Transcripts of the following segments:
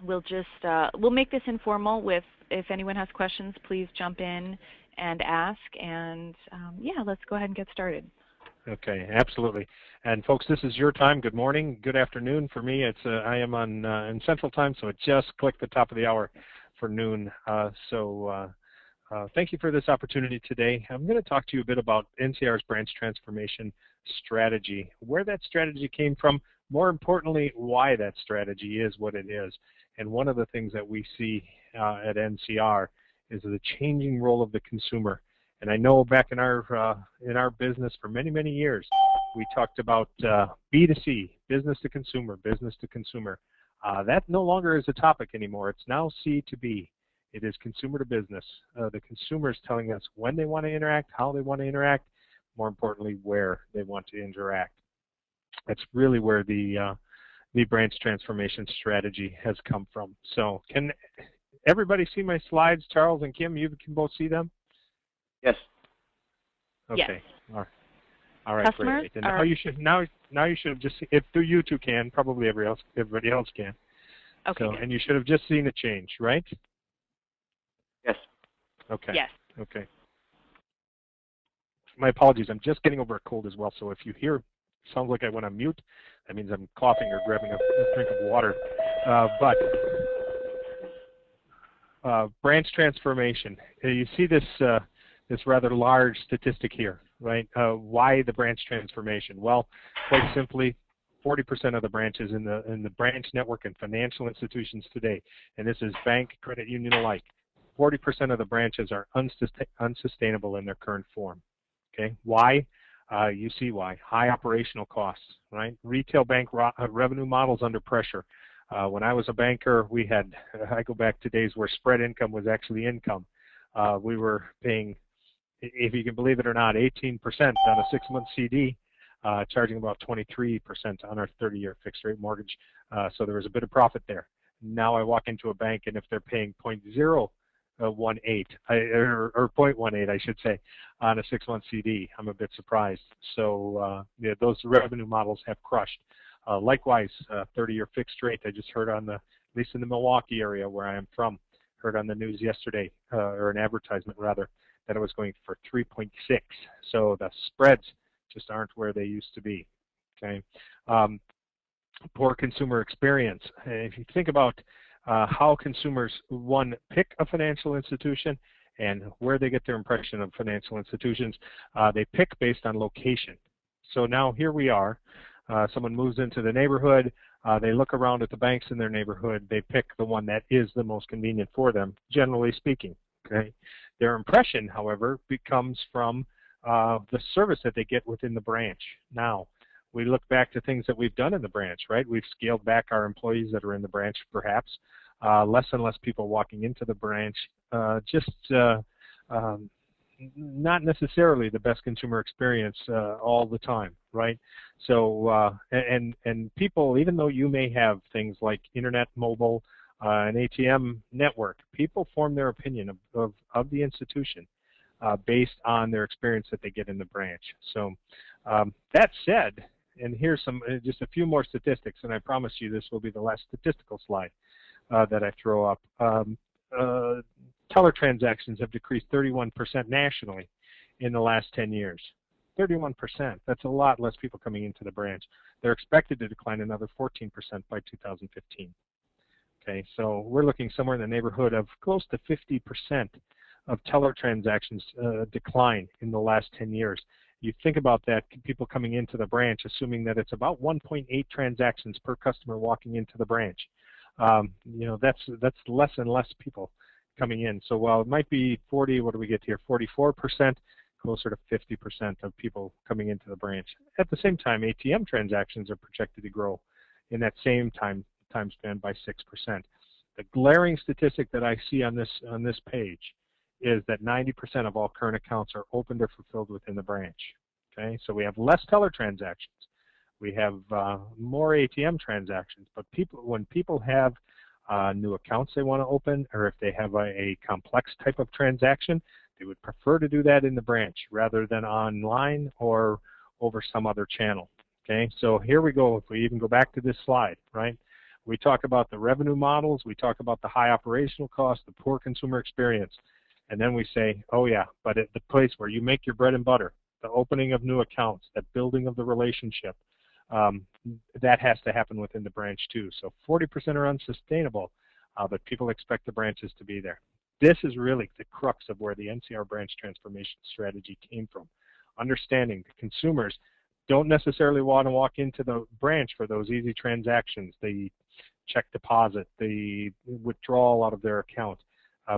we'll make this informal. With if anyone has questions, please jump in and ask. And yeah, let's go ahead and get started. Okay, absolutely. And folks, this is your time. Good morning, good afternoon. For me, it's I am on in Central Time, so it just clicked the top of the hour for noon. Thank you for this opportunity today. I'm going to talk to you a bit about NCR's branch transformation strategy, where that strategy came from, more importantly, why that strategy is what it is. And one of the things that we see at NCR is the changing role of the consumer. And I know back in our business for many, many years, we talked about B2C, business to consumer, business to consumer. That no longer is a topic anymore. It's now C2B. It is consumer to business. The consumer is telling us when they want to interact, how they want to interact, more importantly, where they want to interact. That's really where the branch transformation strategy has come from. So can everybody see my slides? Charles and Kim, you can both see them? Yes. Okay. Yes. All right. Customers great. And now you should have just, if you two can, probably everybody else can. Okay. So, and you should have just seen a change, right? Yes. Okay. Yes. Okay. My apologies. I'm just getting over a cold as well. So if you hear sounds like I went on mute, that means I'm coughing or grabbing a drink of water. Branch transformation. You see this this rather large statistic here, right? Why the branch transformation? Well, quite simply, 40% of the branches in the branch network and financial institutions today, and this is bank, credit union alike, 40% of the branches are unsustainable in their current form. Okay, why? You see why. High operational costs, right? Retail bank revenue models under pressure. When I was a banker, we had, I go back to days where spread income was actually income. We were paying, if you can believe it or not, 18% on a 6-month CD, charging about 23% on our 30-year fixed rate mortgage. So there was a bit of profit there. Now I walk into a bank, and if they're paying 0.018 or 0.18, I should say, on a 6-month CD, I'm a bit surprised. So yeah, those revenue models have crushed. Likewise, 30-year fixed rate. I just heard on at least in the Milwaukee area where I am from, heard on the news yesterday, or an advertisement rather, that it was going for 3.6. So the spreads just aren't where they used to be. Okay, poor consumer experience. If you think about how consumers, one, pick a financial institution and where they get their impression of financial institutions, they pick based on location. So now here we are. Someone moves into the neighborhood. They look around at the banks in their neighborhood. They pick the one that is the most convenient for them, generally speaking. Okay, their impression, however, becomes from the service that they get within the branch. Now, we look back to things that we've done in the branch, right? We've scaled back our employees that are in the branch, perhaps. Less and less people walking into the branch. Not necessarily the best consumer experience all the time, right? So, and people, even though you may have things like internet, mobile, an ATM network, people form their opinion of the institution based on their experience that they get in the branch. So that said, and here's some just a few more statistics, and I promise you this will be the last statistical slide that I throw up. Teller transactions have decreased 31% nationally in the last 10 years. 31%. That's a lot less people coming into the branch. They're expected to decline another 14% by 2015. Okay, so we're looking somewhere in the neighborhood of close to 50% of teller transactions decline in the last 10 years. You think about that, people coming into the branch, assuming that it's about 1.8 transactions per customer walking into the branch. You know, that's less and less people coming in. So while it might be 40, what do we get here? 44%, closer to 50% of people coming into the branch. At the same time, ATM transactions are projected to grow in that same time span by 6%. The glaring statistic that I see on this page is that 90% of all current accounts are opened or fulfilled within the branch. Okay, so we have less teller transactions. We have more ATM transactions, but when people have new accounts they want to open, or if they have a complex type of transaction, they would prefer to do that in the branch rather than online or over some other channel. Okay, so here we go. If we even go back to this slide, right? We talk about the revenue models, we talk about the high operational cost, the poor consumer experience, and then we say, oh yeah, but at the place where you make your bread and butter, the opening of new accounts, that building of the relationship, that has to happen within the branch too. So 40% are unsustainable, but people expect the branches to be there. This is really the crux of where the NCR branch transformation strategy came from. Understanding the consumers don't necessarily want to walk into the branch for those easy transactions, the check deposit, the withdrawal out of their account,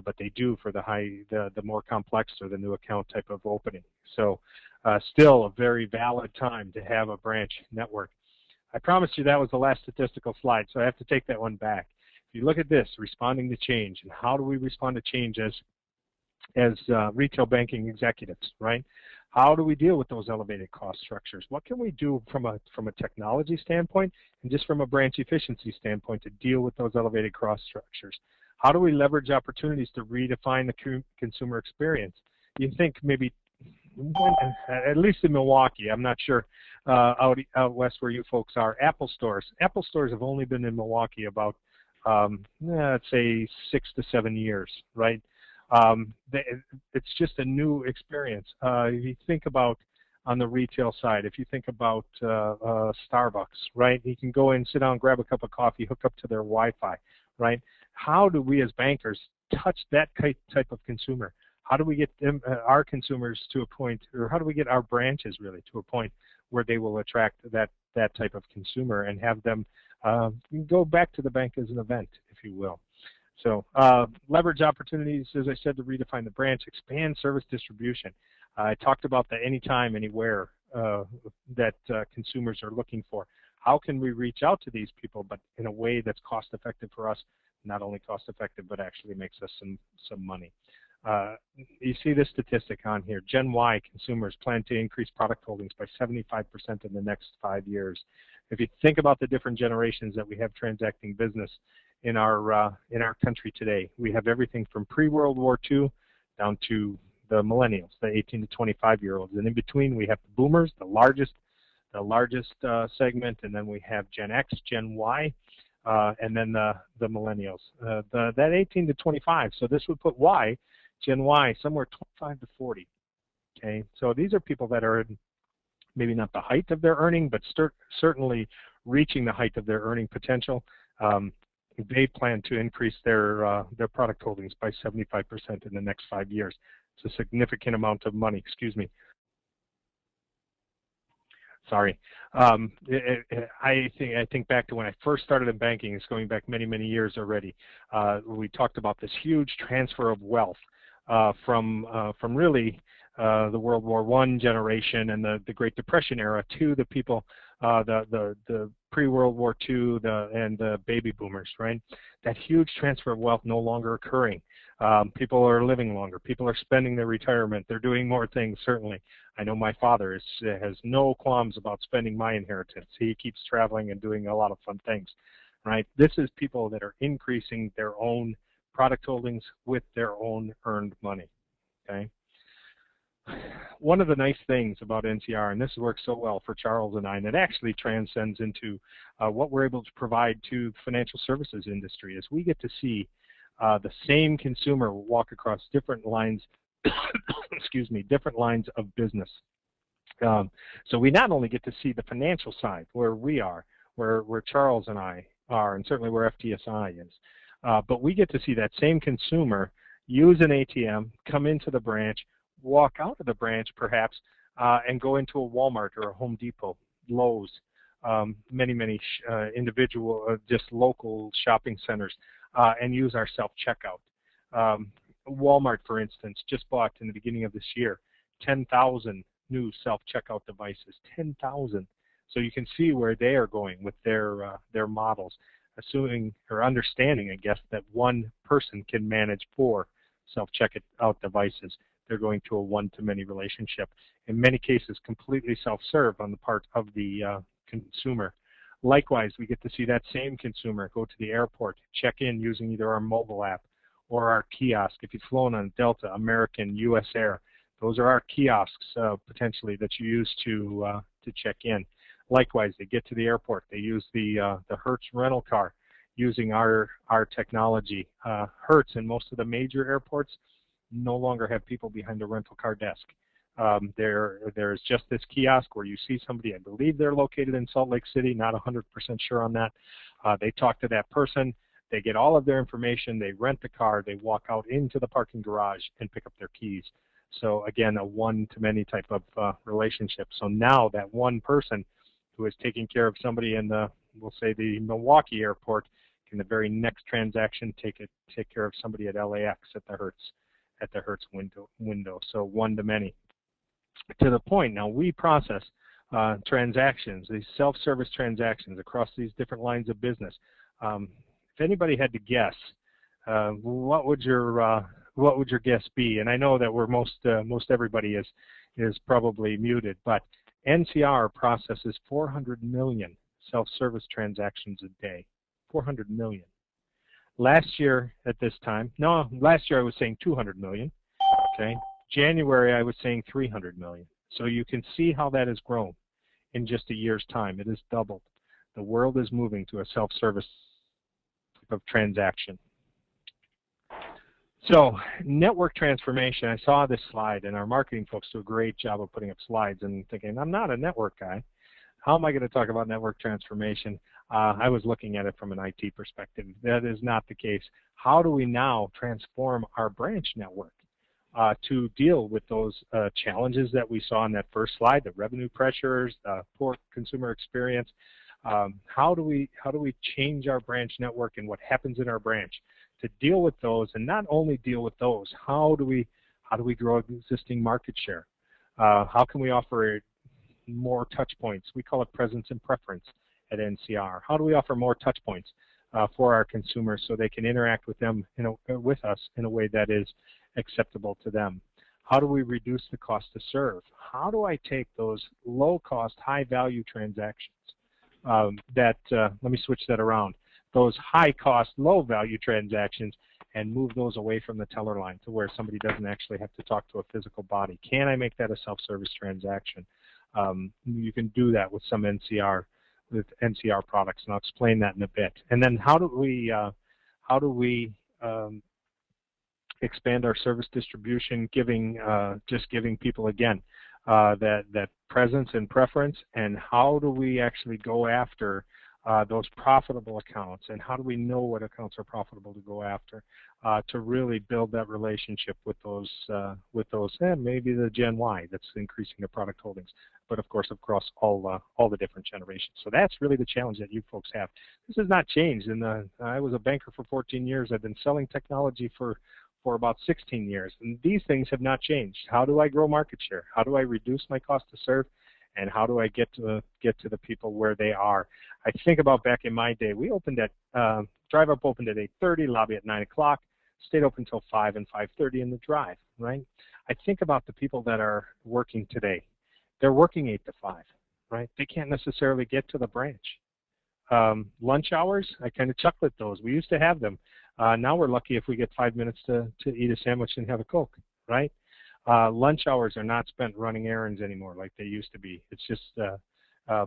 but they do for the more complex or the new account type of opening. So still a very valid time to have a branch network. I promised you that was the last statistical slide, so I have to take that one back. If you look at this, responding to change, and how do we respond to change as retail banking executives, right? How do we deal with those elevated cost structures? What can we do from a technology standpoint and just from a branch efficiency standpoint to deal with those elevated cost structures? How do we leverage opportunities to redefine the consumer experience? You think maybe, at least in Milwaukee, I'm not sure out west where you folks are, Apple stores. Apple stores have only been in Milwaukee about, let's say, 6 to 7 years, right? It's just a new experience. If you think about on the retail side, if you think about Starbucks, right? You can go in, sit down, grab a cup of coffee, hook up to their Wi-Fi, right? How do we as bankers touch that type of consumer? How do we get them, our consumers to a point, or how do we get our branches really to a point where they will attract that type of consumer and have them go back to the bank as an event, if you will? So leverage opportunities, as I said, to redefine the branch, expand service distribution. I talked about the anytime, anywhere that consumers are looking for. How can we reach out to these people, but in a way that's cost effective for us, not only cost effective, but actually makes us some money. You see this statistic on here. Gen Y consumers plan to increase product holdings by 75% in the next 5 years. If you think about the different generations that we have transacting business in our country today, we have everything from pre-World War II down to the millennials, the 18 to 25-year-olds, and in between we have the boomers, the largest segment, and then we have Gen X, Gen Y, and then the millennials. That 18 to 25. So this would put Gen Y, somewhere 25 to 40. Okay, so these are people that are maybe not the height of their earning, but certainly reaching the height of their earning potential. They plan to increase their product holdings by 75% in the next 5 years. It's a significant amount of money. Excuse me. Sorry. I think back to when I first started in banking. It's going back many, many years already. We talked about this huge transfer of wealth from really the World War I generation and the Great Depression era to the people, the pre-World War II and the baby boomers, right? That huge transfer of wealth no longer occurring. People are living longer. People are spending their retirement. They're doing more things, certainly. I know my father has no qualms about spending my inheritance. He keeps traveling and doing a lot of fun things, right? This is people that are increasing their own product holdings with their own earned money, okay? One of the nice things about NCR, and this works so well for Charles and I, and it actually transcends into what we're able to provide to the financial services industry, is we get to see the same consumer walk across different lines, excuse me, different lines of business. So we not only get to see the financial side, where we are, where Charles and I are, and certainly where FTSI is, but we get to see that same consumer use an ATM, come into the branch, walk out of the branch perhaps, and go into a Walmart or a Home Depot, Lowe's, many individual, just local shopping centers, and use our self-checkout. Walmart, for instance, just bought in the beginning of this year 10,000 new self-checkout devices, 10,000. So you can see where they are going with their models, assuming or understanding, I guess, that one person can manage 4 self-checkout devices. They're going to a one-to-many relationship. In many cases, completely self-serve on the part of the consumer. Likewise, we get to see that same consumer go to the airport, check in using either our mobile app or our kiosk. If you've flown on Delta, American, US Air, those are our kiosks potentially that you use to check in. Likewise, they get to the airport. They use the Hertz rental car, using our technology. Hertz and most of the major airports no longer have people behind a rental car desk. There's just this kiosk where you see somebody, I believe they're located in Salt Lake City, not 100% sure on that. They talk to that person, they get all of their information, they rent the car, they walk out into the parking garage and pick up their keys. So again, a one-to-many type of relationship. So now that one person who is taking care of somebody in the, we'll say the Milwaukee airport, can the very next transaction take care of somebody at LAX at the Hertz window. So one-to-many. To the point, now we process transactions, these self-service transactions across these different lines of business. If anybody had to guess, what would your guess be? And I know that we're most everybody is probably muted, but NCR processes 400 million self-service transactions a day. 400 million. Last year at this time, no, last year I was saying 200 million. Okay, January I was saying 300 million. So you can see how that has grown in just a year's time. It has doubled. The world is moving to a self-service type of transaction. So network transformation, I saw this slide, and our marketing folks do a great job of putting up slides, and thinking, I'm not a network guy. How am I going to talk about network transformation? I was looking at it from an IT perspective. That is not the case. How do we now transform our branch network to deal with those challenges that we saw in that first slide, the revenue pressures, the poor consumer experience? How do we change our branch network and what happens in our branch to deal with those? And not only deal with those, how do we grow existing market share? How can we offer more touch points? We call it presence and preference at NCR. How do we offer more touch points for our consumers so they can interact with them, with us in a way that is acceptable to them? How do we reduce the cost to serve? How do I take those low-cost, high-value transactions let me switch that around, those high-cost, low-value transactions, and move those away from the teller line to where somebody doesn't actually have to talk to a physical body? Can I make that a self-service transaction? You can do that with some NCR products, and I'll explain that in a bit. And then how do we expand our service distribution, just giving people again that presence and preference, and how do we actually go after those profitable accounts, and how do we know what accounts are profitable to go after to really build that relationship with those maybe the Gen Y that's increasing their product holdings, but of course across all the different generations. So that's really the challenge that you folks have. This has not changed. I was a banker for 14 years. I've been selling technology for about 16 years, and these things have not changed. How do I grow market share? How do I reduce my cost to serve? And how do I get to the people where they are? I think about back in my day, we opened at Drive Up opened at 8:30, lobby at 9 o'clock, stayed open until 5 and 5:30 in the drive. Right? I think about the people that are working today. They're working 8 to 5. Right? They can't necessarily get to the branch. Lunch hours, I kind of chuckle at those. We used to have them. Now we're lucky if we get 5 minutes to eat a sandwich and have a Coke. Right? Lunch hours are not spent running errands anymore like they used to be. It's just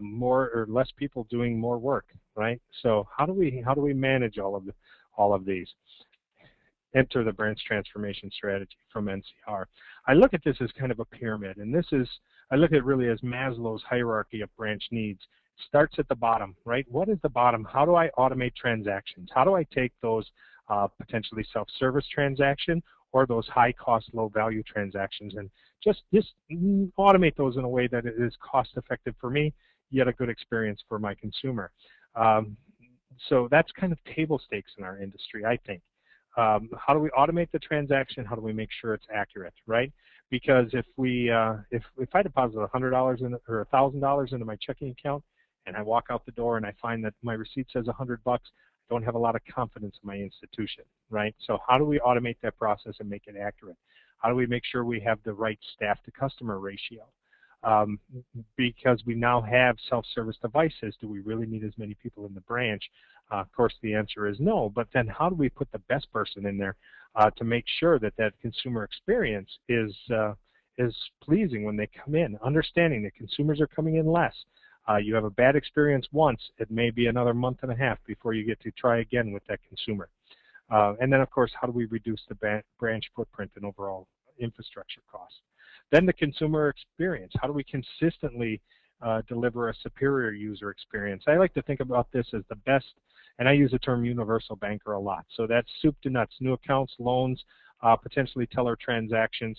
more or less people doing more work, right? So how do we manage all of these? Enter the branch transformation strategy from NCR. I look at this as kind of a pyramid, and I look at it really as Maslow's hierarchy of branch needs. It starts at the bottom, right? What is the bottom? How do I automate transactions? How do I take those potentially self-service transactions or those high-cost, low-value transactions, and just automate those in a way that it is cost-effective for me, yet a good experience for my consumer. So that's kind of table stakes in our industry, I think. How do we automate the transaction? How do we make sure it's accurate, right? Because if I deposit $100 or $1,000 into my checking account, and I walk out the door and I find that my receipt says $100, I don't have a lot of confidence in my institution, right? So how do we automate that process and make it accurate? How do we make sure we have the right staff to customer ratio? Because we now have self-service devices, do we really need as many people in the branch? Of course, the answer is no, but then how do we put the best person in there to make sure that consumer experience is pleasing when they come in, understanding that consumers are coming in less. You have a bad experience once, it may be another month and a half before you get to try again with that consumer. And then, of course, how do we reduce the branch footprint and overall infrastructure costs? Then the consumer experience. How do we consistently deliver a superior user experience? I like to think about this as the best, and I use the term universal banker a lot. So that's soup to nuts, new accounts, loans, potentially teller transactions.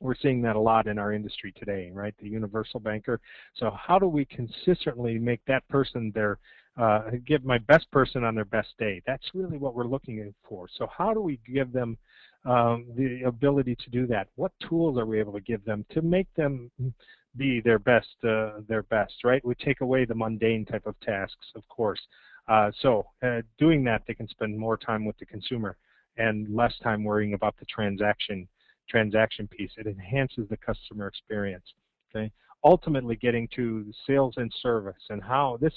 We're seeing that a lot in our industry today, right? The universal banker. So how do we consistently make that person give my best person on their best day? That's really what we're looking for. So how do we give them the ability to do that? What tools are we able to give them to make them be their best, right? We take away the mundane type of tasks, of course. So doing that, they can spend more time with the consumer and less time worrying about the transaction piece. It enhances the customer experience. Okay, ultimately getting to sales and service, and how this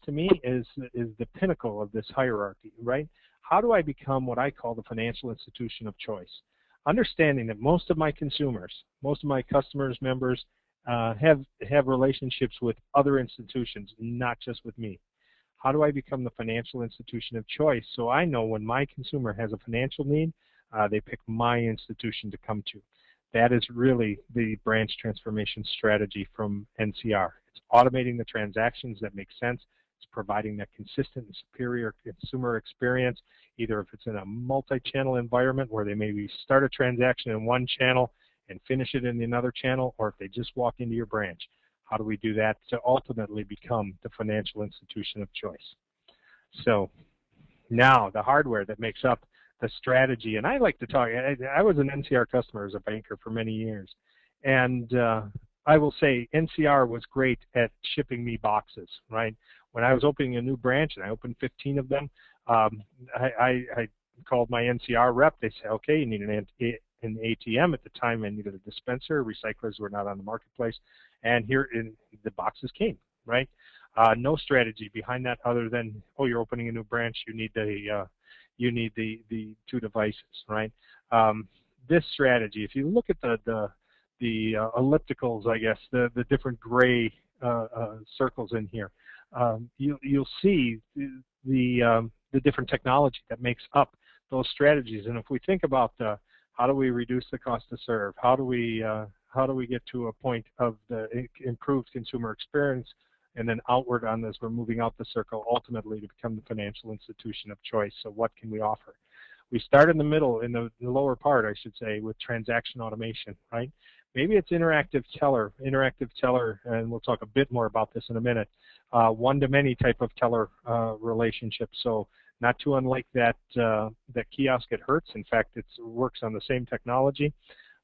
to me is the pinnacle of this hierarchy, right? How do I become what I call the financial institution of choice? Understanding that most of my consumers, most of my customers, members have relationships with other institutions, not just with me. How do I become the financial institution of choice so I know when my consumer has a financial need, they pick my institution to come to? That is really the branch transformation strategy from NCR. It's automating the transactions that make sense. It's providing that consistent and superior consumer experience, either if it's in a multi-channel environment where they maybe start a transaction in one channel and finish it in another channel, or if they just walk into your branch. How do we do that to ultimately become the financial institution of choice? So now the hardware that makes up the strategy, and I like to talk, I was an NCR customer as a banker for many years, and I will say NCR was great at shipping me boxes, right? When I was opening a new branch, and I opened 15 of them, I called my NCR rep. They said, okay, you need an ATM. At the time, I needed a dispenser. Recyclers were not on the marketplace, and the boxes came, right? No strategy behind that other than, oh, you're opening a new branch, you need the two devices, right? This strategy, if you look at the ellipticals, I guess, the different gray circles in here, you'll see the different technology that makes up those strategies. And if we think about how do we reduce the cost to serve, how do we get to a point of the improved consumer experience, and then outward on this, we're moving out the circle ultimately to become the financial institution of choice. So what can we offer? We start in the middle, in the lower part, I should say, with transaction automation, right? Maybe it's interactive teller, and we'll talk a bit more about this in a minute, one-to-many type of teller relationship. So not too unlike that kiosk at Hertz. In fact, it works on the same technology.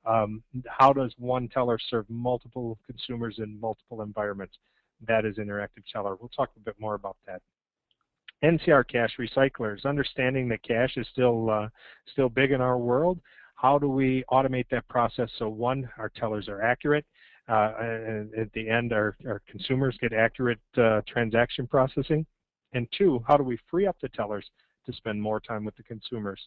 How does one teller serve multiple consumers in multiple environments? That is interactive teller. We'll talk a bit more about that. NCR cash recyclers, understanding that cash is still big in our world. How do we automate that process so, one, our tellers are accurate, and at the end our consumers get accurate transaction processing, and two, how do we free up the tellers to spend more time with the consumers?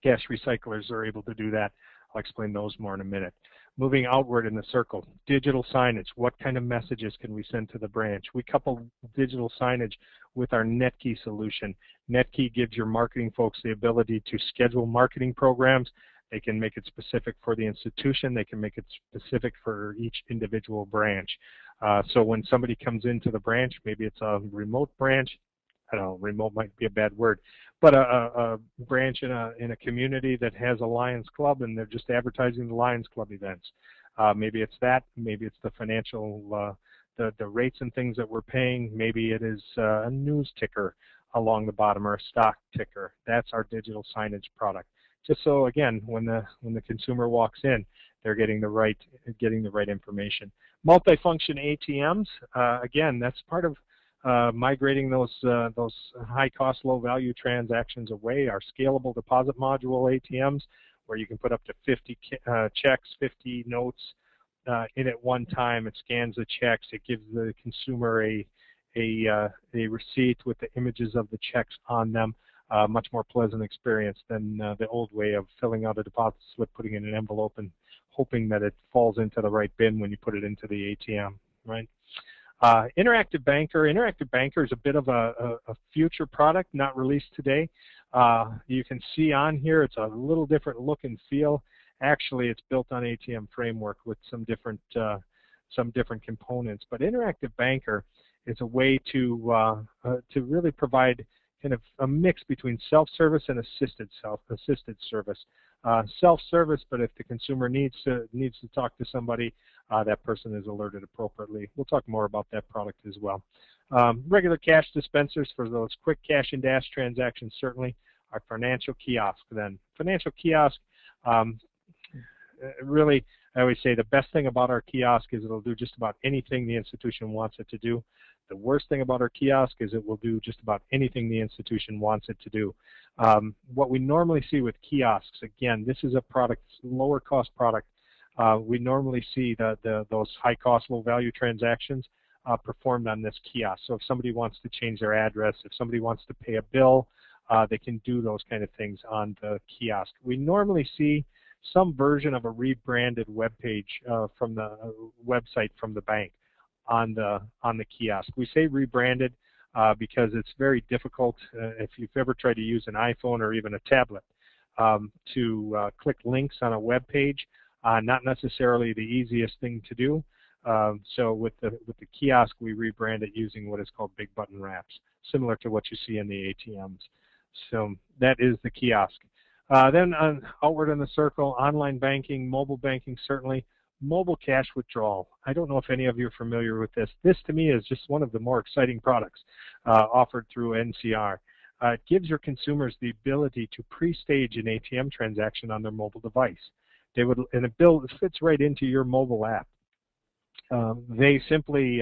Cash recyclers are able to do that. I'll explain those more in a minute. Moving outward in the circle, digital signage. What kind of messages can we send to the branch? We couple digital signage with our NetKey solution. NetKey gives your marketing folks the ability to schedule marketing programs. They can make it specific for the institution. They can make it specific for each individual branch. So when somebody comes into the branch, maybe it's a remote branch. I don't know, remote might be a bad word, but a branch in a community that has a Lions Club and they're just advertising the Lions Club events. Maybe it's that. Maybe it's the financial, the rates and things that we're paying. Maybe it is a news ticker along the bottom or a stock ticker. That's our digital signage product. Just so, again, when the consumer walks in, they're getting the right information. Multifunction ATMs. Again, that's part of migrating those high-cost, low-value transactions away. Our scalable deposit module ATMs, where you can put up to 50 checks, 50 notes in at one time. It scans the checks. It gives the consumer a receipt with the images of the checks on them. Much more pleasant experience than the old way of filling out a deposit slip, putting it in an envelope, and hoping that it falls into the right bin when you put it into the ATM. right? Interactive Banker. Interactive Banker is a bit of a future product, not released today. You can see on here it's a little different look and feel. Actually, it's built on ATM framework with some different components. But Interactive Banker is a way to really provide kind of a mix between self-service and assisted service. Self-service, but if the consumer needs to talk to somebody, that person is alerted appropriately. We'll talk more about that product as well. Regular cash dispensers for those quick cash and dash transactions, certainly. Our financial kiosk then. Financial kiosk, really, I always say the best thing about our kiosk is it'll do just about anything the institution wants it to do. The worst thing about our kiosk is it will do just about anything the institution wants it to do. What we normally see with kiosks, again, this is a product, lower cost product. We normally see those high cost, low value transactions performed on this kiosk. So if somebody wants to change their address, if somebody wants to pay a bill, they can do those kind of things on the kiosk. We normally see some version of a rebranded web page from the website from the bank on the kiosk. We say rebranded because it's very difficult if you've ever tried to use an iPhone or even a tablet to click links on a web page. Not necessarily the easiest thing to do. So with the kiosk, we rebrand it using what is called big button wraps, similar to what you see in the ATMs. So that is the kiosk. Then outward in the circle, online banking, mobile banking, certainly. Mobile cash withdrawal. I don't know if any of you are familiar with this. This, to me, is just one of the more exciting products offered through NCR. It gives your consumers the ability to pre-stage an ATM transaction on their mobile device. And it fits right into your mobile app. They simply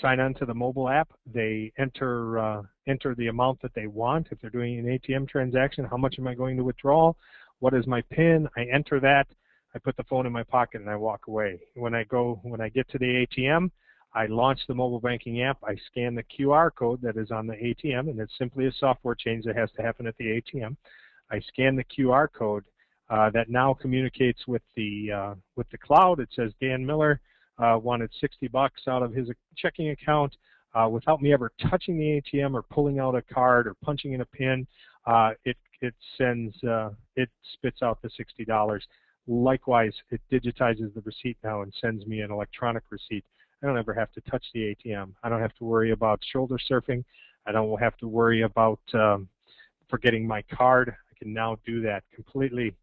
sign on to the mobile app. They enter the amount that they want. If they're doing an ATM transaction, how much am I going to withdraw? What is my PIN? I enter that. I put the phone in my pocket and I walk away. When I get to the ATM, I launch the mobile banking app. I scan the QR code that is on the ATM, and it's simply a software change that has to happen at the ATM. I scan the QR code that now communicates with the cloud. It says Dan Miller wanted $60 out of his checking account without me ever touching the ATM or pulling out a card or punching in a PIN. It spits out the $60. Likewise, it digitizes the receipt now and sends me an electronic receipt. I don't ever have to touch the ATM. I don't have to worry about shoulder surfing. I don't have to worry about forgetting my card. I can now do that completely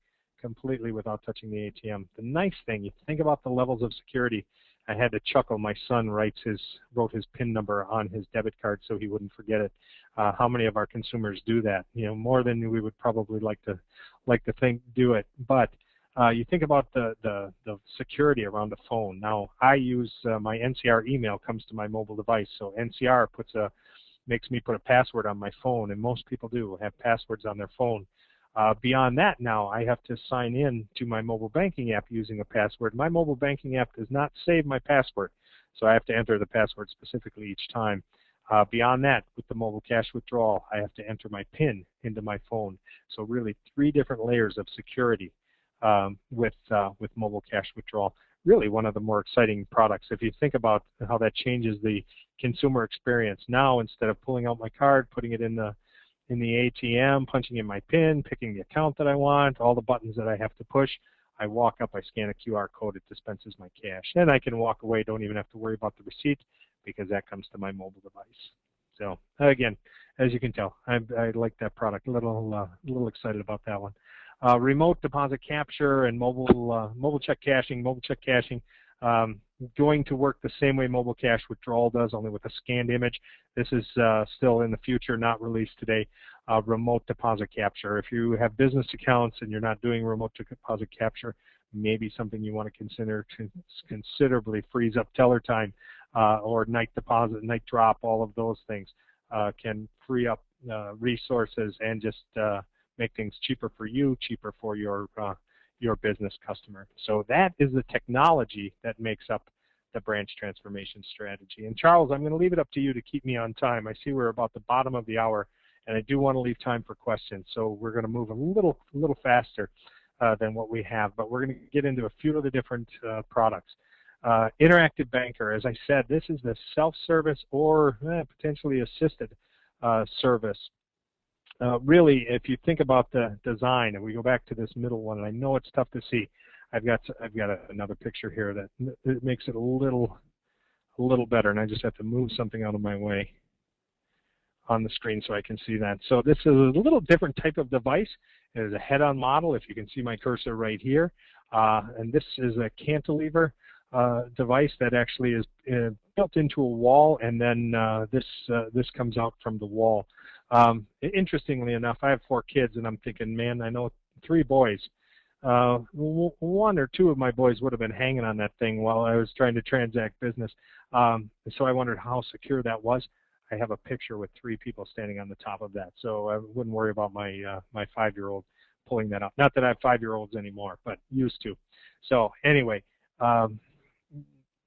without touching the ATM. The nice thing, you think about the levels of security. I had to chuckle. My son wrote his PIN number on his debit card so he wouldn't forget it. How many of our consumers do that? You know, more than we would probably like to do it. But you think about the security around the phone. Now, I use my NCR email comes to my mobile device, so NCR makes me put a password on my phone, and most people do have passwords on their phone. Beyond that, now I have to sign in to my mobile banking app using a password. My mobile banking app does not save my password, so I have to enter the password specifically each time. Beyond that, with the mobile cash withdrawal, I have to enter my PIN into my phone. So really 3 different layers of security with mobile cash withdrawal. Really one of the more exciting products. If you think about how that changes the consumer experience. Now, instead of pulling out my card, putting it in the ATM, punching in my PIN, picking the account that I want, all the buttons that I have to push, I walk up, I scan a QR code, it dispenses my cash. Then I can walk away, don't even have to worry about the receipt because that comes to my mobile device. So again, as you can tell, I like that product. A little excited about that one. Remote deposit capture and mobile check cashing. Mobile check cashing going to work the same way mobile cash withdrawal does, only with a scanned image. This is still in the future, not released today. Remote deposit capture. If you have business accounts and you're not doing remote deposit capture, maybe something you want to consider to considerably freeze up teller time or night deposit, night drop. All of those things can free up resources and just make things cheaper for you, cheaper for your business customer. So that is the technology that makes up the branch transformation strategy. And Charles, I'm going to leave it up to you to keep me on time. I see we're about the bottom of the hour, and I do want to leave time for questions. So we're going to move a little faster than what we have, but we're going to get into a few of the different products. Interactive Banker, as I said, this is the self-service or potentially assisted service. Really, if you think about the design, and we go back to this middle one, and I know it's tough to see. I've got another picture here that it makes it a little better, and I just have to move something out of my way on the screen so I can see that. So this is a little different type of device. It is a head-on model, if you can see my cursor right here. And this is a cantilever device that actually is built into a wall, and then this comes out from the wall. Interestingly enough, I have 4 kids, and I'm thinking, man, I know 3 boys. 1 or 2 of my boys would have been hanging on that thing while I was trying to transact business. So I wondered how secure that was. I have a picture with 3 people standing on the top of that, so I wouldn't worry about my my 5-year-old pulling that out. Not that I have 5-year-olds anymore, but used to. So anyway,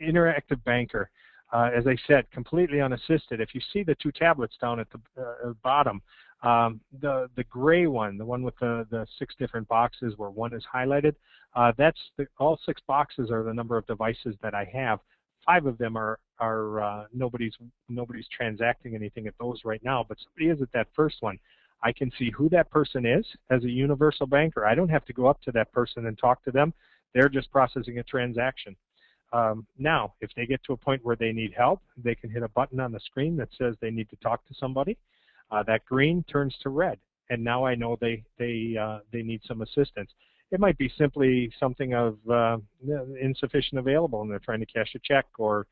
Interactive Banker, as I said, completely unassisted. If you see the 2 tablets down at the bottom, the gray one, the one with the 6 different boxes where 1 is highlighted, all 6 boxes are the number of devices that I have. 5 of them are nobody's transacting anything at those right now, but somebody is at that first one. I can see who that person is as a universal banker. I don't have to go up to that person and talk to them. They're just processing a transaction. Now, if they get to a point where they need help, they can hit a button on the screen that says they need to talk to somebody. That green turns to red, and now I know they need some assistance. It might be simply something of insufficient available, and they're trying to cash a check, or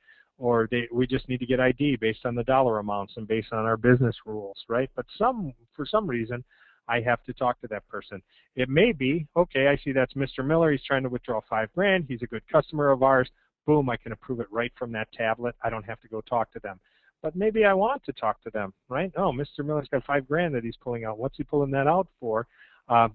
we just need to get ID based on the dollar amounts and based on our business rules, right? But for some reason, I have to talk to that person. It may be, okay, I see that's Mr. Miller. He's trying to withdraw $5,000. He's a good customer of ours. Boom, I can approve it right from that tablet. I don't have to go talk to them. But maybe I want to talk to them, right? Oh, Mr. Miller's got $5,000 that he's pulling out. What's he pulling that out for?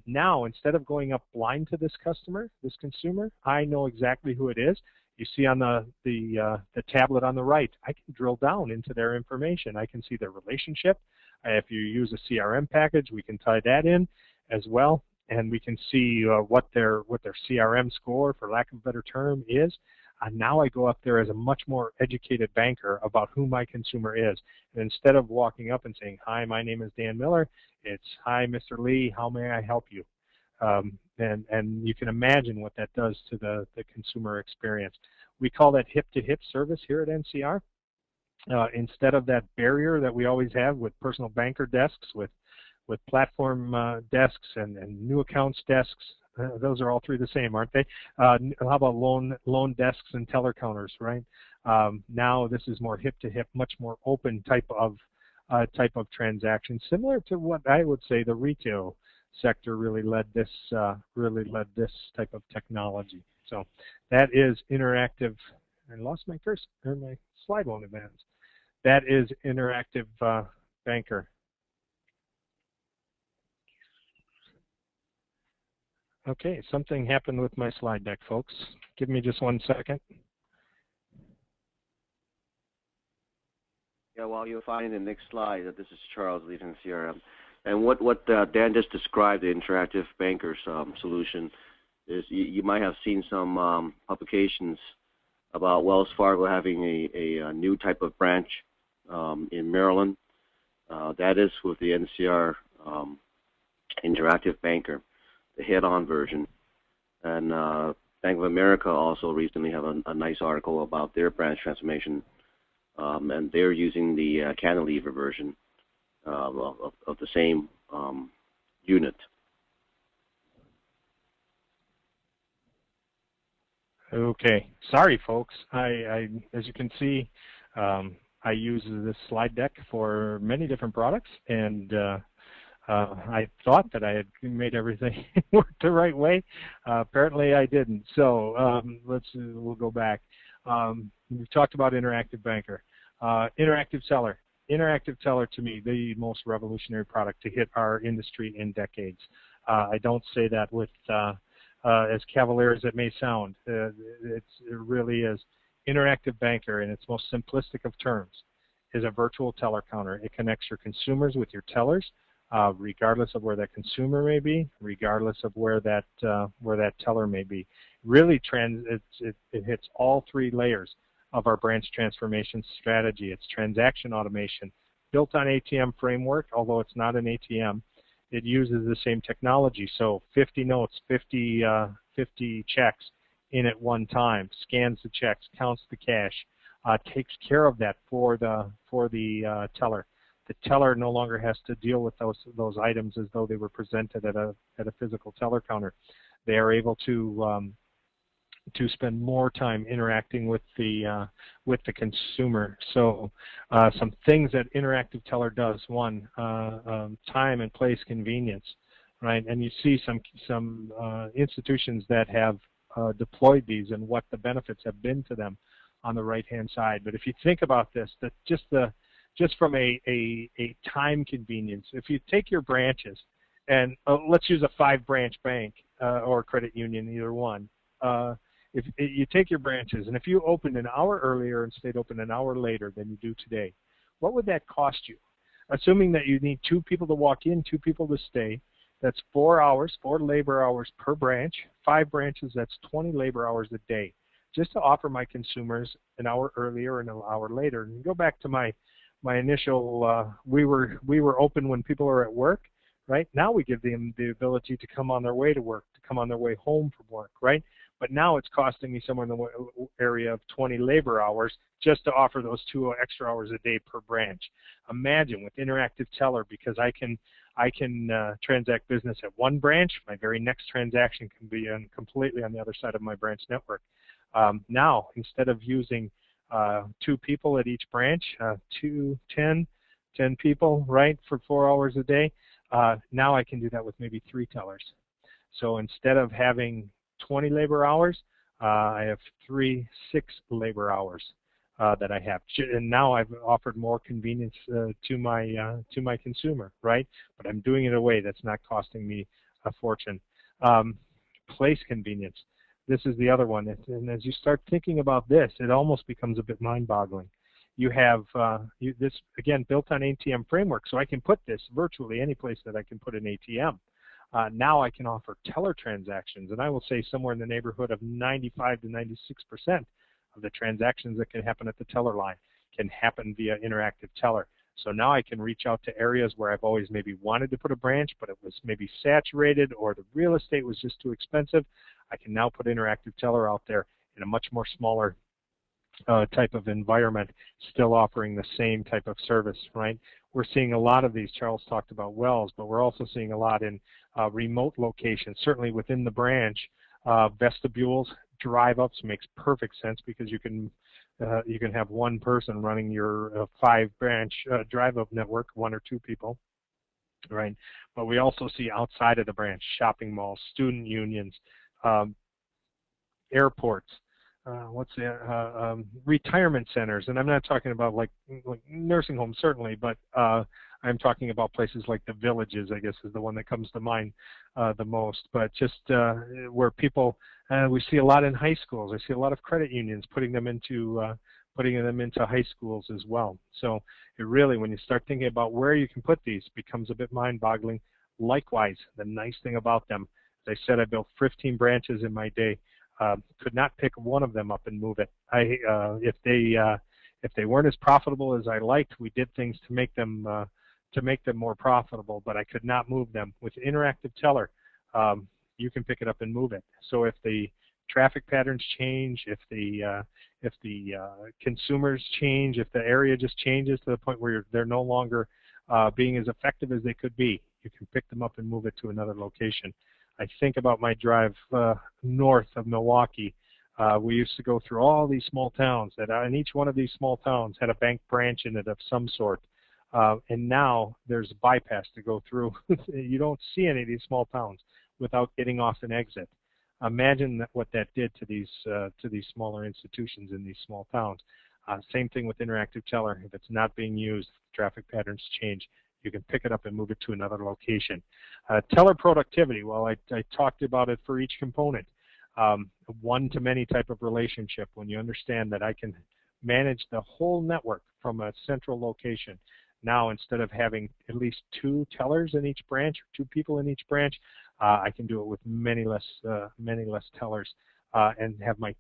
Now, instead of going up blind to this customer, this consumer, I know exactly who it is. You see on the tablet on the right, I can drill down into their information. I can see their relationship. If you use a CRM package, we can tie that in as well, and we can see what their CRM score, for lack of a better term, is. Now I go up there as a much more educated banker about who my consumer is. And instead of walking up and saying, hi, my name is Dan Miller, it's, hi, Mr. Lee, how may I help you? And you can imagine what that does to the consumer experience. We call that hip-to-hip service here at NCR. Instead of that barrier that we always have with personal banker desks, with platform desks and new accounts desks, those are all 3 the same, aren't they? How about loan desks and teller counters, right? Now this is more hip-to-hip, much more open type of transaction, similar to what I would say the retail sector really led this type of technology. So that is interactive. I lost my cursor, or my slide won't advance. That is Interactive Banker. Okay, something happened with my slide deck, folks. Give me just 1 second. Yeah, while you're finding the next slide, this is Charles, lead in CRM. And what Dan just described, the Interactive Bankers solution, is you might have seen some publications about Wells Fargo having a new type of branch in Maryland. That is with the NCR Interactive Banker, the head-on version. And Bank of America also recently have a nice article about their branch transformation, and they're using the cantilever version of the same unit. Okay, sorry folks. I as you can see, I use this slide deck for many different products, and I thought that I had made everything work the right way. Apparently I didn't. So we'll go back. We've talked about Interactive Banker. Interactive Teller. Interactive Teller, to me, the most revolutionary product to hit our industry in decades. I don't say that with as cavalier as it may sound. It really is. Interactive Banker, in its most simplistic of terms, is a virtual teller counter. It connects your consumers with your tellers regardless of where that consumer may be, regardless of where that teller may be. Really, it hits all three layers of our branch transformation strategy. It's transaction automation, built on ATM framework, although it's not an ATM. It uses the same technology. So 50 notes, 50 checks in at one time, scans the checks, counts the cash, takes care of that for the teller. The teller no longer has to deal with those items as though they were presented at a physical teller counter. They are able to spend more time interacting with the consumer. So some things that interactive teller does: one, time and place convenience, right? And you see some institutions that have deployed these and what the benefits have been to them on the right-hand side. But if you think about this, that just from a time convenience, if you take your branches and let's use a 5-branch bank or credit union, either one. If you take your branches, and if you opened an hour earlier and stayed open an hour later than you do today, what would that cost you? Assuming that you need 2 people to walk in, 2 people to stay, that's 4 hours, 4 labor hours per branch. 5 branches, that's 20 labor hours a day, just to offer my consumers an hour earlier and an hour later. And go back to my initial, we were open when people are at work, right? Now we give them the ability to come on their way to work, to come on their way home from work, right? But now it's costing me somewhere in the area of 20 labor hours just to offer those 2 extra hours a day per branch. Imagine with interactive teller, because I can transact business at one branch, my very next transaction can be completely on the other side of my branch network. Now, instead of using 2 people at each branch, 10 people, right, for 4 hours a day, now I can do that with maybe 3 tellers. So instead of having 20 labor hours, I have 6 labor hours that I have, and now I've offered more convenience to my consumer, right? But I'm doing it in a way that's not costing me a fortune. Place convenience. This is the other one, and as you start thinking about this, it almost becomes a bit mind-boggling. You have this, again, built on ATM framework, so I can put this virtually any place that I can put an ATM. Now I can offer teller transactions, and I will say somewhere in the neighborhood of 95 to 96% of the transactions that can happen at the teller line can happen via interactive teller. So now I can reach out to areas where I've always maybe wanted to put a branch, but it was maybe saturated or the real estate was just too expensive. I can now put interactive teller out there in a much more smaller type of environment, still offering the same type of service, right? We're seeing a lot of these. Charles talked about wells, but we're also seeing a lot in remote locations, certainly within the branch. Vestibules, drive-ups makes perfect sense because you can have one person running your 5-branch drive-up network, 1 or 2 people, right? But we also see outside of the branch, shopping malls, student unions, airports, retirement centers, and I'm not talking about like nursing homes certainly, but I'm talking about places like the Villages, I guess is the one that comes to mind the most. But just where people, we see a lot in high schools. I see a lot of credit unions putting them into high schools as well. So it really, when you start thinking about where you can put these, becomes a bit mind-boggling. Likewise, the nice thing about them, as I said, I built 15 branches in my day. Could not pick one of them up and move it. If they weren't as profitable as I liked, we did things to make them more profitable, but I could not move them. With interactive teller, you can pick it up and move it. So if the traffic patterns change, if the consumers change, if the area just changes to the point where they're no longer being as effective as they could be, you can pick them up and move it to another location. I think about my drive north of Milwaukee. We used to go through all these small towns, and each one of these small towns had a bank branch in it of some sort. And now there's a bypass to go through. You don't see any of these small towns without getting off an exit. Imagine what that did to these smaller institutions in these small towns. Same thing with interactive teller. If it's not being used, traffic patterns change. You can pick it up and move it to another location. Teller productivity, well, I talked about it for each component. One-to-many type of relationship, when you understand that I can manage the whole network from a central location. Now, instead of having at least 2 tellers in each branch, or 2 people in each branch, I can do it with many less tellers, and have my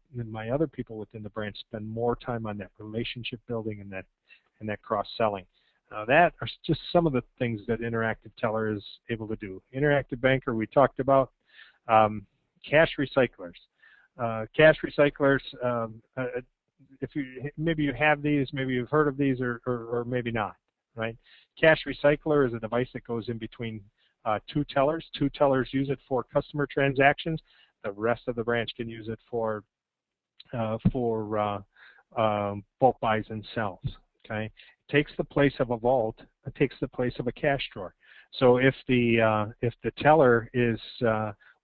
other people within the branch spend more time on that relationship building and that cross-selling. That are just some of the things that Interactive Teller is able to do. Interactive Banker, we talked about. Cash recyclers. Cash recyclers, maybe you have these, maybe you've heard of these, or maybe not, right? Cash recycler is a device that goes in between 2 tellers. 2 tellers use it for customer transactions. The rest of the branch can use it for bulk buys and sells. Okay, it takes the place of a vault. It takes the place of a cash drawer. So if the teller is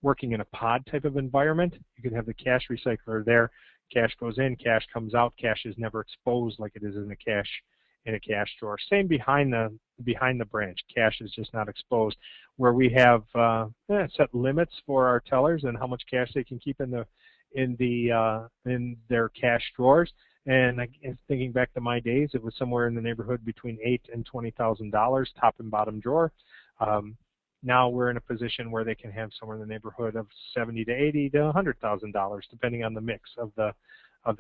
working in a pod type of environment, you can have the cash recycler there. Cash goes in, cash comes out. Cash is never exposed like it is in a cash drawer. Same behind the branch. Cash is just not exposed. Where we have set limits for our tellers and how much cash they can keep in their cash drawers. And thinking back to my days, it was somewhere in the neighborhood between $8,000 and $20,000 top and bottom drawer. Now we're in a position where they can have somewhere in the neighborhood of $70,000 to $80,000 to $100,000, depending on the mix of the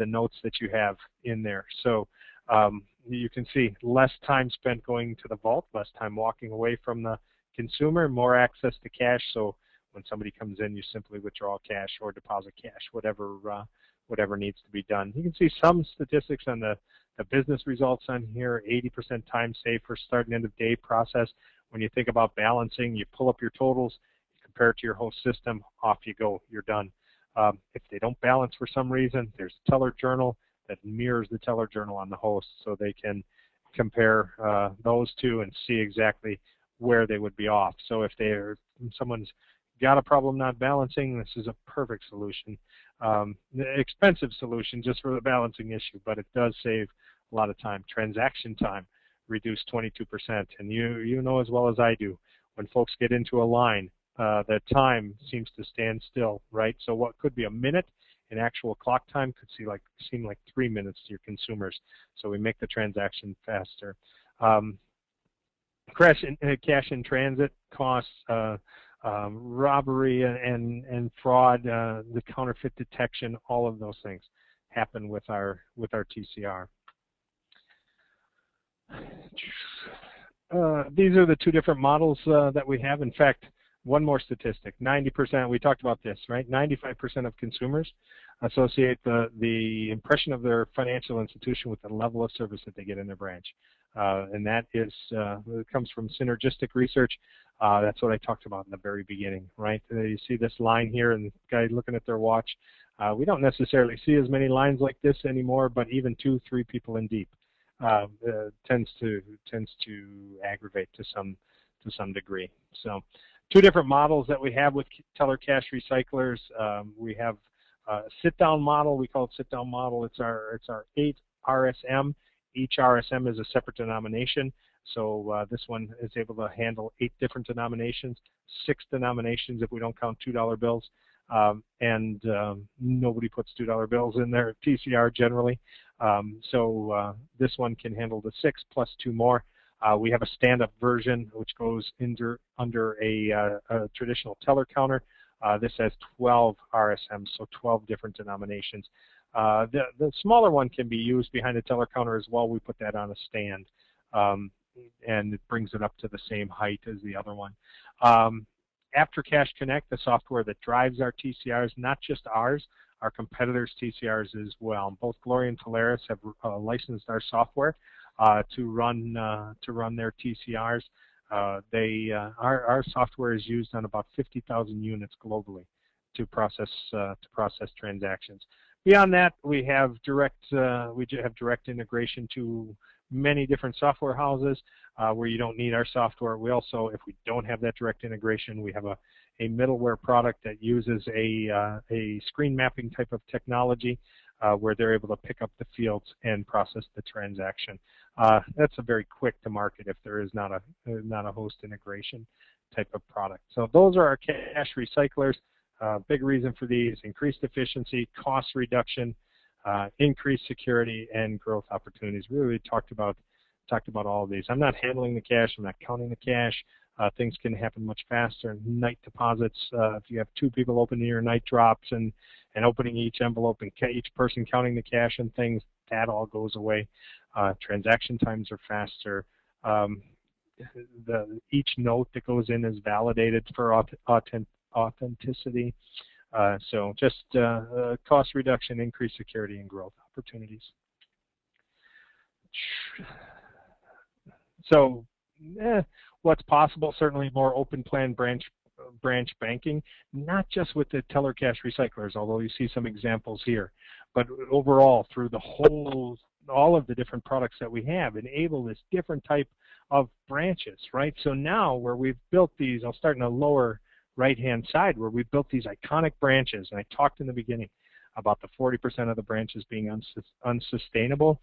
notes that you have in there. So you can see less time spent going to the vault, less time walking away from the consumer, more access to cash. So when somebody comes in, you simply withdraw cash or deposit cash, whatever needs to be done. You can see some statistics on the business results on here. 80% time saved for start and end of day process. When you think about balancing, you pull up your totals, you compare it to your host system, off you go, you're done. If they don't balance for some reason, there's a teller journal that mirrors the teller journal on the host, so they can compare those two and see exactly where they would be off. So if someone's got a problem not balancing, this is a perfect solution. Expensive solution just for the balancing issue, but it does save a lot of time. Transaction time reduced 22%, and you know as well as I do, when folks get into a line, the time seems to stand still, right? So what could be a minute in actual clock time could seem like 3 minutes to your consumers. So we make the transaction faster. Cash in transit costs, robbery and fraud, the counterfeit detection, all of those things happen with our TCR. These are the 2 different models that we have. In fact, one more statistic, 90%, we talked about this, right? 95% of consumers associate the impression of their financial institution with the level of service that they get in their branch. And that is, it comes from synergistic research. That's what I talked about in the very beginning, right? You see this line here and the guy looking at their watch. We don't necessarily see as many lines like this anymore, but even 2, 3 people in deep tends to aggravate to some degree. So 2 different models that we have with teller cash recyclers. We have a sit-down model. We call it sit-down model. It's our 8 RSM. Each RSM is a separate denomination. So this one is able to handle 8 different denominations, 6 denominations if we don't count $2 bills. And nobody puts $2 bills in their TCR generally. So this one can handle the 6 plus 2 more. We have a stand-up version which goes under a traditional teller counter. This has 12 RSMs, so 12 different denominations. The smaller one can be used behind a teller counter as well. We put that on a stand, and it brings it up to the same height as the other one. After Cash Connect, the software that drives our TCRs, not just ours, our competitors' TCRs as well. Both Glory and Polaris have licensed our software to run their TCRs. Our software is used on about 50,000 units globally to process transactions. Beyond that, we have direct integration to many different software houses where you don't need our software. We also, if we don't have that direct integration, we have a middleware product that uses a screen mapping type of technology where they're able to pick up the fields and process the transaction. That's a very quick to market if there is not a host integration type of product. So those are our cash recyclers. Big reason for these: increased efficiency, cost reduction, increased security, and growth opportunities. We really talked about Talked about all of these. I'm not handling the cash. I'm not counting the cash. Things can happen much faster. Night deposits, if you have two people opening your night drops and opening each envelope and each person counting the cash and things, that all goes away. Transaction times are faster. Each note that goes in is validated for authenticity. So just cost reduction, increased security, and growth opportunities. So what's possible? Certainly more open plan branch banking, not just with the teller cash recyclers, although you see some examples here, but overall through the whole, all of the different products that we have enable this different type of branches, right? So now where we've built these, I'll start in the lower right-hand side where we've built these iconic branches, and I talked in the beginning about the 40% of the branches being unsustainable.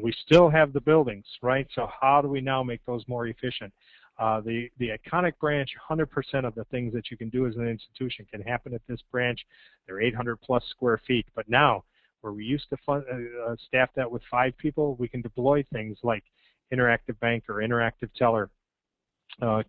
We still have the buildings, right? So how do we now make those more efficient? The iconic branch, 100% of the things that you can do as an institution can happen at this branch. They're 800 plus square feet. But now, where we used to staff that with 5 people, we can deploy things like interactive banker, interactive teller,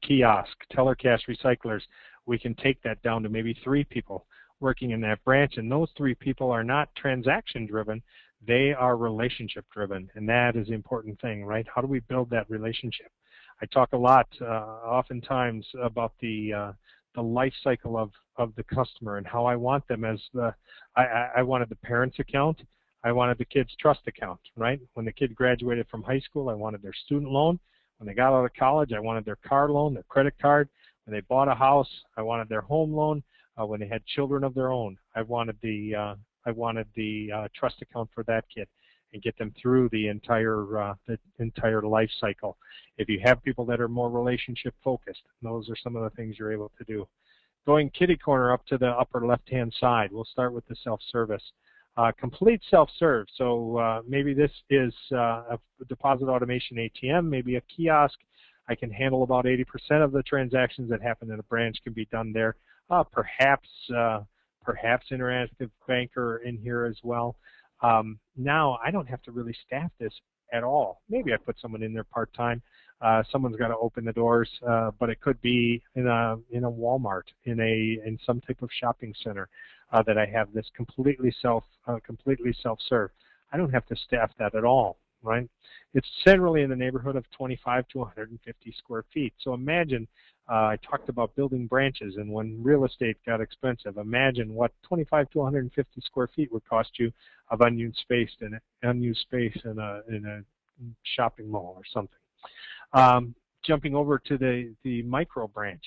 kiosk, teller cash recyclers. We can take that down to maybe 3 people working in that branch, and those 3 people are not transaction driven, they are relationship driven, and that is the important thing, right? How do we build that relationship? I talk a lot, oftentimes, about the life cycle of the customer and how I want them as I wanted the parents' account, I wanted the kid's trust account, right? When the kid graduated from high school, I wanted their student loan. When they got out of college, I wanted their car loan, their credit card. When they bought a house, I wanted their home loan. When they had children of their own, I wanted the trust account for that kid and get them through the entire life cycle. If you have people that are more relationship focused, those are some of the things you're able to do. Going kitty corner up to the upper left-hand side, we'll start with the self-service. Complete self-serve. So maybe this is a deposit automation ATM, maybe a kiosk. I can handle about 80% of the transactions that happen in a branch can be done there. Perhaps interactive banker in here as well. Now I don't have to really staff this at all. Maybe I put someone in there part-time. Someone's got to open the doors, but it could be in a Walmart, in some type of shopping center that I have this completely self-serve. I don't have to staff that at all, right? It's generally in the neighborhood of 25 to 150 square feet. So imagine, I talked about building branches, and when real estate got expensive, imagine what 25 to 150 square feet would cost you of unused space in a shopping mall or something. Jumping over to the micro branch,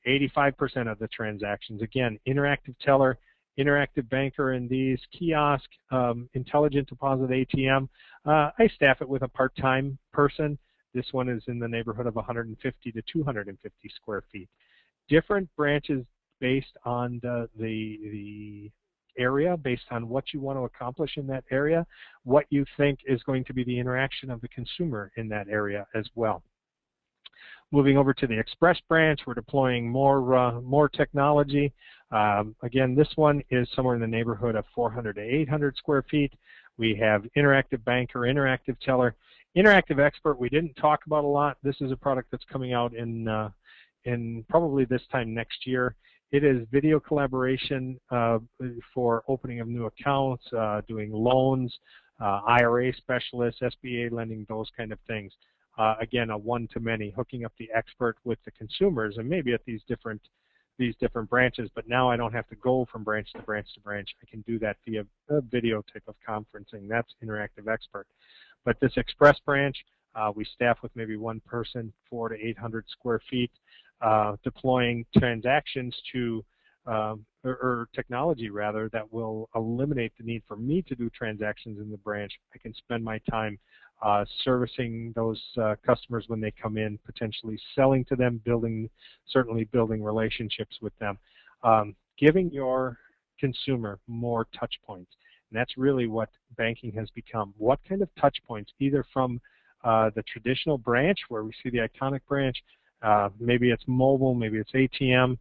85% of the transactions, again, interactive teller, interactive banker in these, kiosk, intelligent deposit ATM. I staff it with a part-time person. This one is in the neighborhood of 150 to 250 square feet. Different branches based on the area, based on what you want to accomplish in that area, what you think is going to be the interaction of the consumer in that area as well. Moving over to the express branch, we're deploying more technology. Again, this one is somewhere in the neighborhood of 400 to 800 square feet. We have interactive banker, interactive teller, interactive expert. We didn't talk about a lot. This is a product that's coming out in probably this time next year. It is video collaboration for opening of new accounts, doing loans, IRA specialists, SBA lending, those kind of things. Again, a one-to-many, hooking up the expert with the consumers, and maybe at these different branches. But now I don't have to go from branch to branch to branch. I can do that via a video type of conferencing. That's interactive expert. But this express branch, we staff with maybe one person, 400 to 800 square feet, deploying transactions to or technology rather that will eliminate the need for me to do transactions in the branch. I can spend my time servicing those customers when they come in, potentially selling to them, certainly building relationships with them, giving your consumer more touch points. And that's really what banking has become. What kind of touch points, either from the traditional branch where we see the iconic branch, maybe it's mobile, maybe it's ATM,